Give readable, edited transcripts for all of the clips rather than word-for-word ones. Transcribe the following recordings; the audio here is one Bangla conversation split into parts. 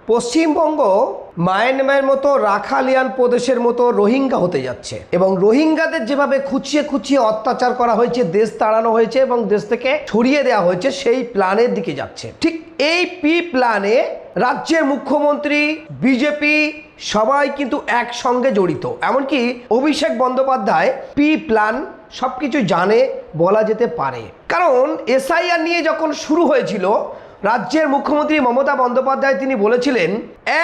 পশ্চিমবঙ্গ মায়ানমারের মতো রাখালিয়ান প্রদেশের মতো রোহিঙ্গা হতে যাচ্ছে এবং রোহিঙ্গাদের যেভাবে খুঁচিয়ে খুঁচিয়ে অত্যাচার করা হয়েছে, দেশ তাড়ানো হয়েছে এবং দেশ থেকে সরিয়ে দেওয়া হয়েছে, সেই প্ল্যানের দিকে যাচ্ছে। ঠিক এই প্ল্যানে রাজ্যের মুখ্যমন্ত্রী, বিজেপি সবাই কিন্তু একসঙ্গে জড়িত। এমনকি অভিষেক বন্দ্যোপাধ্যায় প্ল্যান সবকিছু জানে বলা যেতে পারে। কারণ এসআইআর নিয়ে যখন শুরু হয়েছিল, রাজ্যের মুখ্যমন্ত্রী মমতা বন্দ্যোপাধ্যায় তিনি বলেছিলেন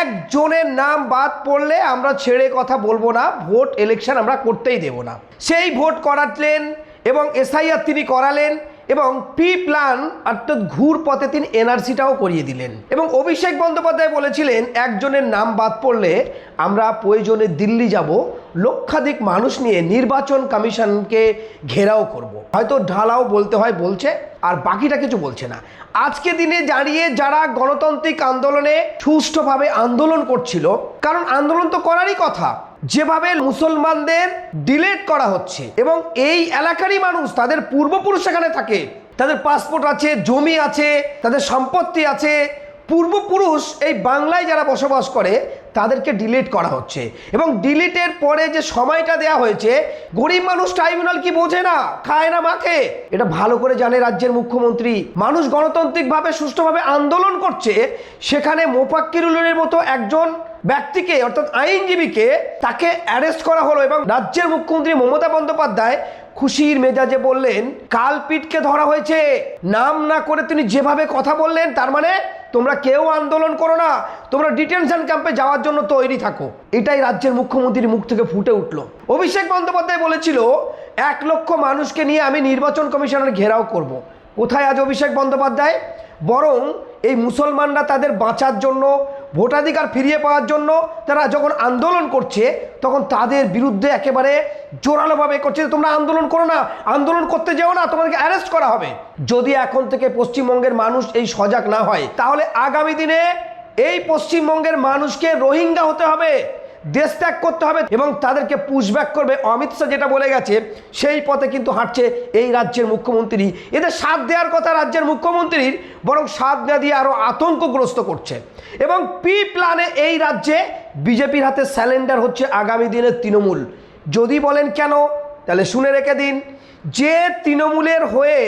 একজনের নাম বাদ পড়লে আমরা ছেড়ে কথা বলবো না, ভোট ইলেকশন আমরা করতেই দেব না। সেই ভোট করালেন এবং এসআইআর তিনি করালেন এবং প্ল্যান অর্থাৎ ঘুর পথে তিনি এনআরসিটাও করিয়ে দিলেন। এবং অভিষেক বন্দ্যোপাধ্যায় বলেছিলেন একজনের নাম বাদ পড়লে আমরা প্রয়োজনে দিল্লি যাব, লক্ষাধিক মানুষ নিয়ে নির্বাচন কমিশনকে ঘেরাও করব। হয়তো ঢালাও বলতে হয় বলছে, আর বাকিটা কিছু বলছে না। আজকে দিনে দাঁড়িয়ে যারা গণতান্ত্রিক আন্দোলনে সুষ্ঠুভাবে আন্দোলন করছিল, কারণ আন্দোলন তো করারই কথা, যেভাবে মুসলমানদের ডিলেট করা হচ্ছে এবং এই এলাকারই মানুষ, তাদের পূর্বপুরুষ সেখানে থাকে, তাদের পাসপোর্ট আছে, জমি আছে, তাদের সম্পত্তি আছে, পূর্বপুরুষ এই বাংলায় যারা বসবাস করে তাদেরকে ডিলিট করা হচ্ছে। এবং ডিলিটের পরে যে সময়টা দেয়া হয়েছে, গরিব মানুষ ট্রাইব্যুনাল কি বোঝে না, খায় না মাখে, এটা ভালো করে জানে রাজ্যের মুখ্যমন্ত্রী। মানুষ গণতান্ত্রিকভাবে সুষ্ঠুভাবে আন্দোলন করছে, সেখানে মোফাক্কিরুলের মতো একজন ব্যক্তিকে অর্থাৎ আইনজীবীকে তাকে অ্যারেস্ট করা হলো এবং রাজ্যের মুখ্যমন্ত্রী মমতা বন্দ্যোপাধ্যায় খুশির মেজাজে বললেন কালপিটকে ধরা হয়েছে। নাম না করে তিনি যেভাবে কথা বললেন, তার মানে তোমরা কেউ আন্দোলন করো না, তোমরা ডিটেনশন ক্যাম্পে যাওয়ার জন্য তৈরি থাকো। এটাই রাজ্যের মুখ্যমন্ত্রীর মুখ থেকে ফুটে উঠল। অভিষেক বন্দ্যোপাধ্যায় বলেছিল 1 লক্ষ মানুষকে নিয়ে আমি নির্বাচন কমিশনের ঘেরাও করব। কোথায় আজ অভিষেক বন্দ্যোপাধ্যায়? বরং এই মুসলমানরা তাদের বাঁচার জন্য, ভোটাধিকার ফিরিয়ে পাওয়ার জন্য তারা যখন আন্দোলন করছে, তখন তাদের বিরুদ্ধে একেবারে জোরালোভাবে করছে তোমরা আন্দোলন করো না, আন্দোলন করতে যেও না, তোমাদেরকে অ্যারেস্ট করা হবে। যদি এখন থেকে পশ্চিমবঙ্গের মানুষ এই সজাগ না হয়, তাহলে আগামী দিনে এই পশ্চিমবঙ্গের মানুষকে রোহিঙ্গা হতে হবে, দেশ ত্যাগ করতে হবে এবং তাদেরকে পুশব্যাক করবে। অমিত শাহ যেটা বলে গেছে সেই পথে কিন্তু হাঁটছে এই রাজ্যের মুখ্যমন্ত্রী। এদের সাথ দেওয়ার কথা রাজ্যের মুখ্যমন্ত্রীর, বরং সাথ না দিয়ে আরও আতঙ্কগ্রস্ত করছে। এবং প্ল্যানে এই রাজ্যে বিজেপির হাতে স্যালেন্ডার হচ্ছে আগামী দিনের তৃণমূল। যদি বলেন কেন, তাহলে শুনে রেখে দিন, যে তৃণমূলের হয়ে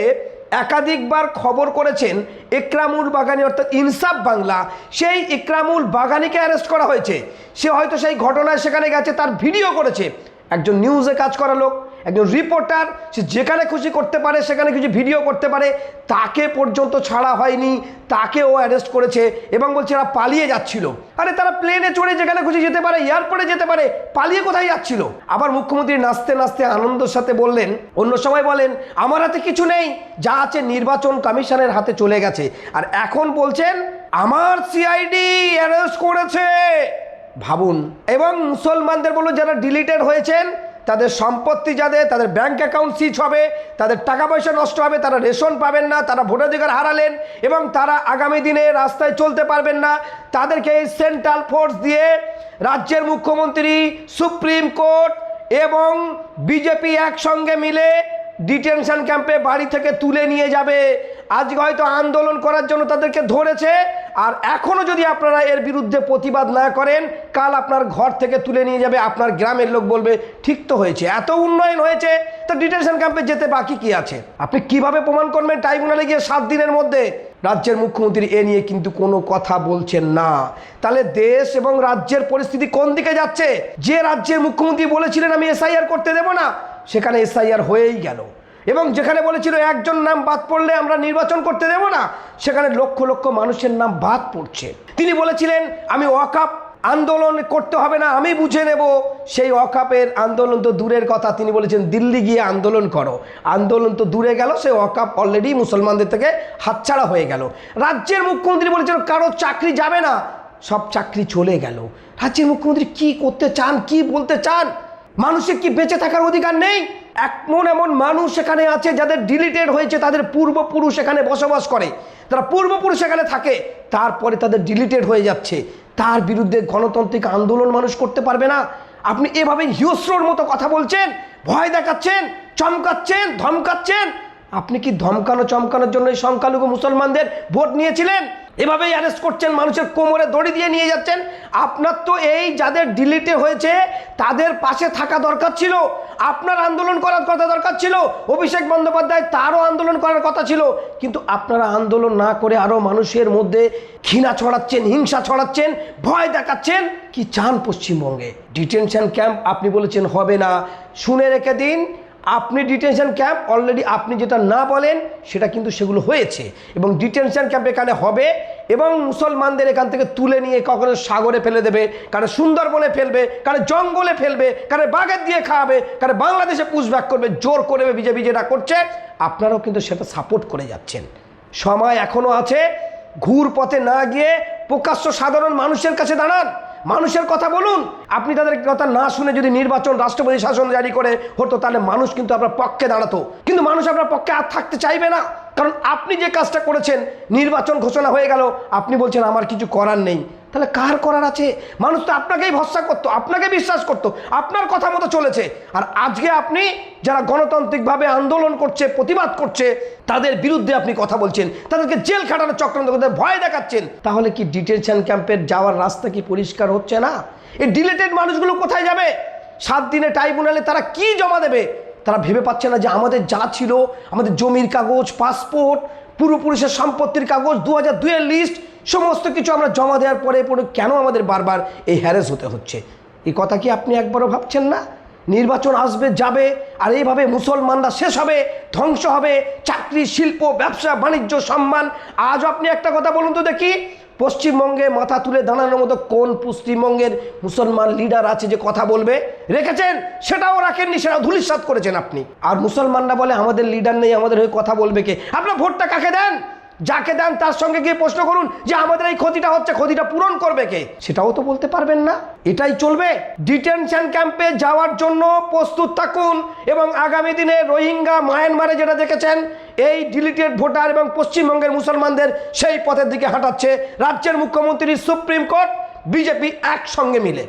একাধিকবার খবর করেছেন ইকরামুল বাগানি অর্থাৎ ইনসাফ বাংলা, সেই ইকরামুল বাগানিকে অ্যারেস্ট করা হয়েছে। সে হয়তো সেই ঘটনায় সেখানে গেছে, তার ভিডিও করেছে। একজন নিউজে কাজ করা লোক, একজন রিপোর্টার, সে যেখানে খুশি করতে পারে, সেখানে কিছু ভিডিও করতে পারে, তাকে পর্যন্ত ছাড়া হয়নি, তাকেও অ্যারেস্ট করেছে এবং বলছে এরা পালিয়ে যাচ্ছিল। আরে তারা প্লেনে চড়ে যেখানে খুশি যেতে পারে, এয়ারপোর্টে যেতে পারে, পালিয়ে কোথায় যাচ্ছিল? আবার মুখ্যমন্ত্রী নাচতে নাচতে আনন্দের সাথে বললেন, অন্য সময় বলেন আমার হাতে কিছু নেই, যা আছে নির্বাচন কমিশনের হাতে চলে গেছে, আর এখন বলছেন আমার সিআইডি অ্যারেস্ট করেছে। ভাবুন। এবং মুসলমানদের বলল যারা ডিলিটেড হয়েছেন, তাদের সম্পত্তি যাদের, তাদের ব্যাংক অ্যাকাউন্ট সিজ হবে, তাদের টাকা পয়সা নষ্ট হবে, তারা রেশন পাবেন না, তারা ভোটাধিকার হারালেন এবং তারা আগামী দিনে রাস্তায় চলতে পারবেন না। তাদেরকে এই সেন্ট্রাল ফোর্স দিয়ে রাজ্যের মুখ্যমন্ত্রী, সুপ্রিম কোর্ট এবং বিজেপি একসঙ্গে মিলে ডিটেনশন ক্যাম্পে বাড়ি থেকে তুলে নিয়ে যাবে। আজকে হয়তো আন্দোলন করার জন্য তাদেরকে ধরেছে, আর এখনও যদি আপনারা এর বিরুদ্ধে প্রতিবাদ না করেন, কাল আপনার ঘর থেকে তুলে নিয়ে যাবে। আপনার গ্রামের লোক বলবে ঠিক তো হয়েছে, এত উন্নয়ন হয়েছে, তো ডিটেনশন ক্যাম্পে যেতে বাকি কি আছে? আপনি কিভাবে প্রমাণ করবেন ট্রাইব্যুনালে গিয়ে 7 দিনের মধ্যে? রাজ্যের মুখ্যমন্ত্রী এ নিয়ে কিন্তু কোনো কথা বলছেন না। তাহলে দেশ এবং রাজ্যের পরিস্থিতি কোন দিকে যাচ্ছে? যে রাজ্যের মুখ্যমন্ত্রী বলেছিলেন আমি এসআইআর করতে দেব না, সেখানে এসআইআর হয়েই গেল। এবং যেখানে বলেছিল একজন নাম বাদ পড়লে আমরা নির্বাচন করতে দেব না, সেখানে লক্ষ লক্ষ মানুষের নাম বাদ পড়ছে। তিনি বলেছিলেন আমি ওয়াকফ আন্দোলন করতে হবে না, আমি বুঝে নেব। সেই ওয়াকফের আন্দোলন তো দূরের কথা, তিনি বলেছেন দিল্লি গিয়ে আন্দোলন করো। আন্দোলন তো দূরে গেল, সেই ওয়াকফ অলরেডি মুসলমানদের থেকে হাতছাড়া হয়ে গেল। রাজ্যের মুখ্যমন্ত্রী বলেছেন কারো চাকরি যাবে না, সব চাকরি চলে গেল। রাজ্যের মুখ্যমন্ত্রী কি করতে চান, কি বলতে চান? মানুষের কি বেঁচে থাকার অধিকার নেই? এমন মানুষ সেখানে আছে যাদের ডিলিটেড হয়েছে, তাদের পূর্বপুরুষ এখানে বসবাস করে, তারা পূর্বপুরুষ এখানে থাকে, তারপরে তাদের ডিলিটেড হয়ে যাচ্ছে। তার বিরুদ্ধে গণতান্ত্রিক আন্দোলন মানুষ করতে পারবে না। আপনি এভাবে হিংস্রর মতো কথা বলছেন, ভয় দেখাচ্ছেন, চমকাচ্ছেন, ধমকাচ্ছেন। আপনি কি ধমকানো চমকানোর জন্য এই সংখ্যালঘু মুসলমানদের ভোট নিয়েছিলেন? এভাবেই অ্যারেস্ট করছেন, মানুষের কোমরে দড়ি দিয়ে নিয়ে যাচ্ছেন। আপনার তো এই যাদের ডিলিটে হয়েছে তাদের পাশে থাকা দরকার ছিল, আপনার আন্দোলন করার কথা দরকার ছিল, অভিষেক বন্দ্যোপাধ্যায় তারও আন্দোলন করার কথা ছিল, কিন্তু আপনারা আন্দোলন না করে আরও মানুষের মধ্যে ঘৃণা ছড়াচ্ছেন, হিংসা ছড়াচ্ছেন, ভয় দেখাচ্ছেন। কি চান পশ্চিমবঙ্গে? ডিটেনশন ক্যাম্প আপনি বলেছেন হবে না, শুনে রেখে দিন। আপনি ডিটেনশন ক্যাম্প অলরেডি আপনি যেটা না বলেন সেটা কিন্তু সেগুলো হয়েছে, এবং ডিটেনশন ক্যাম্প এখানে হবে এবং মুসলমানদের এখান থেকে তুলে নিয়ে কখনো সাগরে ফেলে দেবে, কারো সুন্দরবনে ফেলবে, কারো জঙ্গলে ফেলবে, কারো বাঘের দিয়ে খাওয়াবে, কারো বাংলাদেশে পুশব্যাক করবে, জোর করবে। বিজেপি যেটা করছে আপনারাও কিন্তু সেটা সাপোর্ট করে যাচ্ছেন। সময় এখনো আছে, ঘুর পথে না গিয়ে প্রকাশ্য সাধারণ মানুষের কাছে দাঁড়ান, মানুষের কথা বলুন। আপনি তাদের কথা না শুনে যদি নির্বাচন রাষ্ট্রপতি শাসন জারি করে হতো তাহলে মানুষ কিন্তু আপনার পক্ষে দাঁড়াতো, কিন্তু মানুষ আপনার পক্ষে আর থাকতে চাইবে না। কারণ আপনি যে কাজটা করেছেন, নির্বাচন ঘোষণা হয়ে গেল, আপনি বলছেন আমার কিছু করার নেই, তাহলে কার করার আছে? মানুষ তো আপনাকেই ভরসা করতো, আপনাকে বিশ্বাস করতো, আপনার কথা মতো চলেছে। আর আজকে আপনি যারা গণতান্ত্রিকভাবে আন্দোলন করছে, প্রতিবাদ করছে, তাদের বিরুদ্ধে আপনি কথা বলছেন, তাদেরকে জেল খাটানোর চক্রান্ত করতে ভয় দেখাচ্ছেন। তাহলে কি ডিটেনশন ক্যাম্পের যাওয়ার রাস্তা কি পরিষ্কার হচ্ছে না? এই ডিলেটেড মানুষগুলো কোথায় যাবে? 7 দিনে ট্রাইব্যুনালে তারা কি জমা দেবে? তারা ভেবে পাচ্ছে না যে আমাদের যা ছিল, আমাদের জমির কাগজ, পাসপোর্ট, পূর্বপুরুষের সম্পত্তির কাগজ, 2002-এর লিস্ট, সমস্ত কিছু আমরা জমা দেওয়ার পরে কেন আমাদের বারবার এই হ্যারেস হতে হচ্ছে? এই কথা কি আপনি একবারও ভাবছেন না? নির্বাচন আসবে, যাবে, আর এইভাবে মুসলমানরা শেষ হবে, ধ্বংস হবে, চাকরি, শিল্প, ব্যবসা, বাণিজ্য, সম্মান। আজ আপনি একটা কথা বলুন তো দেখি, পশ্চিমবঙ্গে মাথা তুলে দাঁড়ানোর মতো কোন পশ্চিমবঙ্গের মুসলমান লিডার আছে যে কথা বলবে? রেখেছেন, সেটাও রাখেননি, সেটাও ধূলিসাৎ করেছেন আপনি। আর মুসলমানরা বলে আমাদের লিডার নেই, আমাদের হয়ে কথা বলবে কে? আপনার ভোটটা কাকে দেন? যাকে দেন তার সঙ্গে গিয়ে প্রশ্ন করুন যে আমাদের এই ক্ষতিটা হচ্ছে, ক্ষতিটা পূরণ করবে কে? সেটাও তো বলতে পারবেন না। এটাই চলবে? ডিটেনশন ক্যাম্পে যাওয়ার জন্য প্রস্তুত থাকুন, এবং আগামী দিনে রোহিঙ্গা, মায়ানমারে যেটা দেখেছেন, এই ডিলিটেড ভোটার এবং পশ্চিমবঙ্গের মুসলমানদের সেই পথের দিকে হাঁটাচ্ছে রাজ্যের মুখ্যমন্ত্রী, সুপ্রিম কোর্ট, বিজেপি একসঙ্গে মিলে।